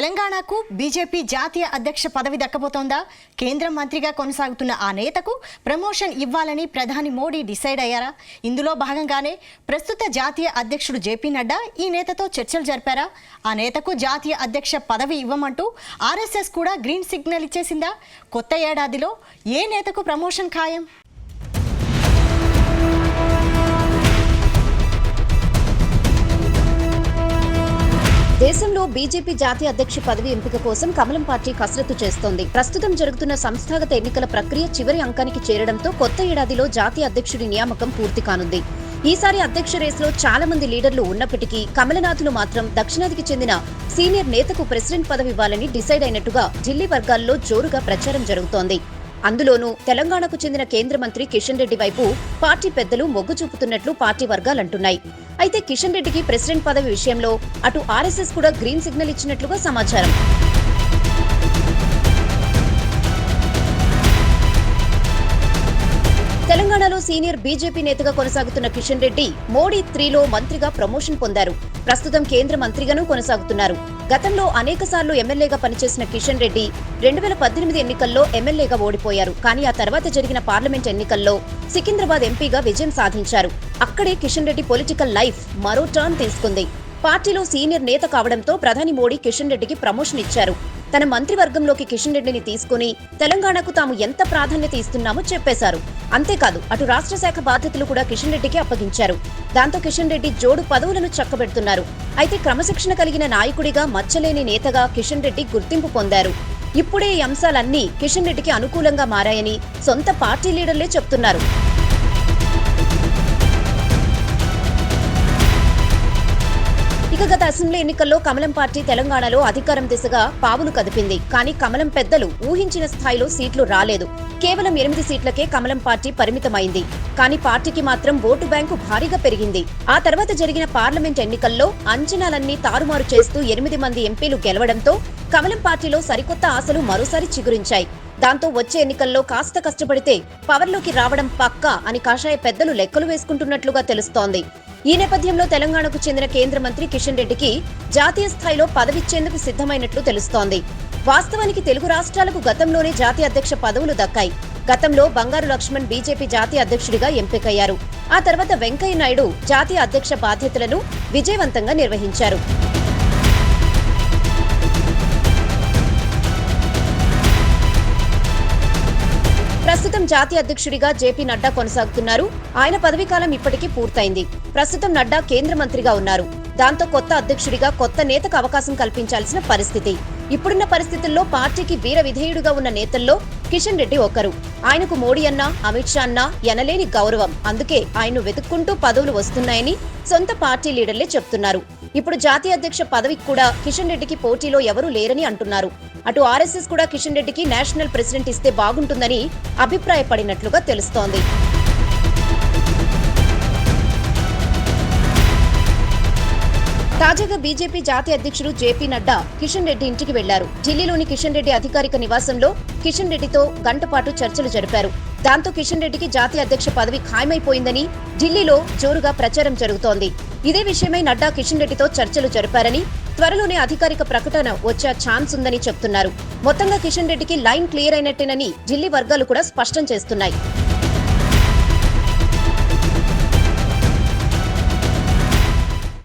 తెలంగాణకు బీజేపీ జాతీయ అధ్యక్ష పదవి దక్కబోతోందా? కేంద్ర మంత్రిగా కొనసాగుతున్న ఆ నేతకు ప్రమోషన్ ఇవ్వాలని ప్రధాని మోడీ డిసైడ్ అయ్యారా? ఇందులో భాగంగానే ప్రస్తుత జాతీయ అధ్యక్షుడు జేపీ నడ్డా ఈ నేతతో చర్చలు జరిపారా? ఆ నేతకు జాతీయ అధ్యక్ష పదవి ఇవ్వమంటూ ఆర్ఎస్ఎస్ కూడా గ్రీన్ సిగ్నల్ ఇచ్చేసిందా? కొత్త ఏడాదిలో ఏ నేతకు ప్రమోషన్ ఖాయం? దేశంలో బీజేపీ జాతీయ అధ్యక్ష పదవి ఎంపిక కోసం కమలం పార్టీ కసరత్తు చేస్తోంది. ప్రస్తుతం జరుగుతున్న సంస్థాగత ఎన్నికల ప్రక్రియ చివరి అంకానికి చేరడంతో కొత్త ఏడాదిలో జాతీయ అధ్యక్షుడి నియామకం పూర్తి కానుంది. ఈసారి అధ్యక్ష రేసులో చాలా మంది లీడర్లు ఉన్నప్పటికీ కమలనాథులు మాత్రం దక్షిణాదికి చెందిన సీనియర్ నేతకు ప్రెసిడెంట్ పదవి ఇవ్వాలని డిసైడ్ అయినట్టుగా ఢిల్లీ వర్గాల్లో జోరుగా ప్రచారం జరుగుతోంది. అందులోనూ తెలంగాణకు చెందిన కేంద్ర మంత్రి కిషన్ రెడ్డి వైపు పార్టీ పెద్దలు మొగ్గు చూపుతున్నట్లు పార్టీ వర్గాలంటున్నాయి. అయితే కిషన్ రెడ్డికి ప్రెసిడెంట్ పదవి విషయంలో అటు ఆర్ఎస్ఎస్ కూడా గ్రీన్ సిగ్నల్ ఇచ్చినట్లుగా సమాచారం. తెలంగాణలో సీనియర్ బీజేపీ నేతగా కొనసాగుతున్న కిషన్ రెడ్డి మోడీ 3లో మంత్రిగా ప్రమోషన్ పొందారు. ప్రస్తుతం కేంద్ర మంత్రిగానూ కొనసాగుతున్నారు. గతంలో అనేకసార్లు ఎమ్మెల్యేగా పనిచేసిన కిషన్ రెడ్డి 2018 ఎన్నికల్లో ఎమ్మెల్యేగా ఓడిపోయారు. కానీ ఆ తర్వాత జరిగిన పార్లమెంట్ ఎన్నికల్లో సికింద్రాబాద్ ఎంపీగా విజయం సాధించారు. అక్కడే కిషన్ రెడ్డి పొలిటికల్ లైఫ్ మరో టర్న్ తీసుకుంది. పార్టీలో సీనియర్ నేత కావడంతో ప్రధాని మోడీ కిషన్ రెడ్డికి ప్రమోషన్ ఇచ్చారు. తన మంత్రివర్గంలోకి కిషన్ రెడ్డిని తీసుకుని తెలంగాణకు తాము ఎంత ప్రాధాన్యత ఇస్తున్నామో చెప్పేశారు. అంతేకాదు అటు రాష్ట్ర శాఖ బాధ్యతలు కూడా కిషన్ రెడ్డికి అప్పగించారు. దాంతో కిషన్ రెడ్డి జోడు పదవులను చక్కబెడుతున్నారు. అయితే క్రమశిక్షణ కలిగిన నాయకుడిగా మచ్చలేని నేతగా కిషన్ రెడ్డి గుర్తింపు పొందారు. ఇప్పుడే ఈ అంశాలన్నీ కిషన్ రెడ్డికి అనుకూలంగా మారాయని సొంత పార్టీ లీడర్లే చెప్తున్నారు. ఇక గత అసెంబ్లీ ఎన్నికల్లో కమలం పార్టీ తెలంగాణలో అధికారం దిశగా పావులు కదిపింది. కానీ కమలం పెద్దలు ఊహించిన స్థాయిలో సీట్లు రాలేదు. కేవలం 8 సీట్లకే కమలం పార్టీ పరిమితమైంది. కానీ పార్టీకి మాత్రం ఓటు బ్యాంకు భారీగా పెరిగింది. ఆ తర్వాత జరిగిన పార్లమెంట్ ఎన్నికల్లో అంచనాలన్నీ తారుమారు చేస్తూ 8 మంది ఎంపీలు గెలవడంతో కమలం పార్టీలో సరికొత్త ఆశలు మరోసారి చిగురించాయి. దాంతో వచ్చే ఎన్నికల్లో కాస్త కష్టపడితే పవర్లోకి రావడం పక్కా అని కాషాయ పెద్దలు లెక్కలు వేసుకుంటున్నట్లుగా తెలుస్తోంది. ఈ నేపథ్యంలో తెలంగాణకు చెందిన కేంద్ర మంత్రి కిషన్ రెడ్డికి జాతీయ స్థాయిలో పదవిచ్చేందుకు సిద్ధమైనట్లు తెలుస్తోంది. వాస్తవానికి తెలుగు రాష్ట్రాలకు గతంలోనే జాతీయ అధ్యక్ష పదవులు దక్కాయి. గతంలో బంగారు లక్ష్మణ్ బీజేపీ జాతీయ అధ్యక్షుడిగా ఎంపికయ్యారు. ఆ తర్వాత వెంకయ్య నాయుడు జాతీయ అధ్యక్ష బాధ్యతలను విజయవంతంగా నిర్వహించారు. ప్రస్తుతం జాతీయ అధ్యక్షుడిగా జేపీ నడ్డా కొనసాగుతున్నారు. ఆయన పదవీకాలం ఇప్పటికీ పూర్తయింది. ప్రస్తుతం నడ్డా కేంద్ర మంత్రిగా ఉన్నారు. దాంతో కొత్త అధ్యక్షుడిగా కొత్త నేతకు అవకాశం కల్పించాల్సిన పరిస్థితి. ఇప్పుడున్న పరిస్థితుల్లో పార్టీకి వీర విధేయుడుగా ఉన్న నేతల్లో కిషన్ రెడ్డి ఒకరు. ఆయనకు మోడీ అన్నా అమిత్ షా అన్నా ఎనలేని గౌరవం. అందుకే ఆయన్ను వెతుక్కుంటూ పదవులు వస్తున్నాయని సొంత పార్టీ లీడర్లే చెప్తున్నారు. ఇప్పుడు జాతీయ అధ్యక్ష పదవికి కూడా కిషన్ రెడ్డికి పోటీలో ఎవరూ లేరని అంటున్నారు. అటు ఆర్ఎస్ఎస్ కూడా కిషన్ రెడ్డికి నేషనల్ ప్రెసిడెంట్ ఇస్తే బాగుంటుందని అభిప్రాయపడినట్లుగా తెలుస్తోంది. తాజాగా బీజేపీ జాతీయ అధ్యక్షుడు జేపీ నడ్డా కిషన్ రెడ్డి ఇంటికి వెళ్లారు. ఢిల్లీలోని కిషన్ రెడ్డి అధికారిక నివాసంలో కిషన్ రెడ్డితో గంట పాటు చర్చలు జరిపారు. దాంతో కిషన్ రెడ్డికి జాతీయ అధ్యక్ష పదవి ఖాయమైపోయిందని ఢిల్లీలో జోరుగా ప్రచారం జరుగుతోంది. ఇదే విషయమై నడ్డా కిషన్ రెడ్డితో చర్చలు జరిపారని, త్వరలోనే అధికారిక ప్రకటన వచ్చే ఛాన్స్ ఉందని చెప్తున్నారు. మొత్తంగా కిషన్ రెడ్డికి లైన్ క్లియర్ అయినట్టేనని ఢిల్లీ వర్గాలు కూడా స్పష్టం చేస్తున్నాయి.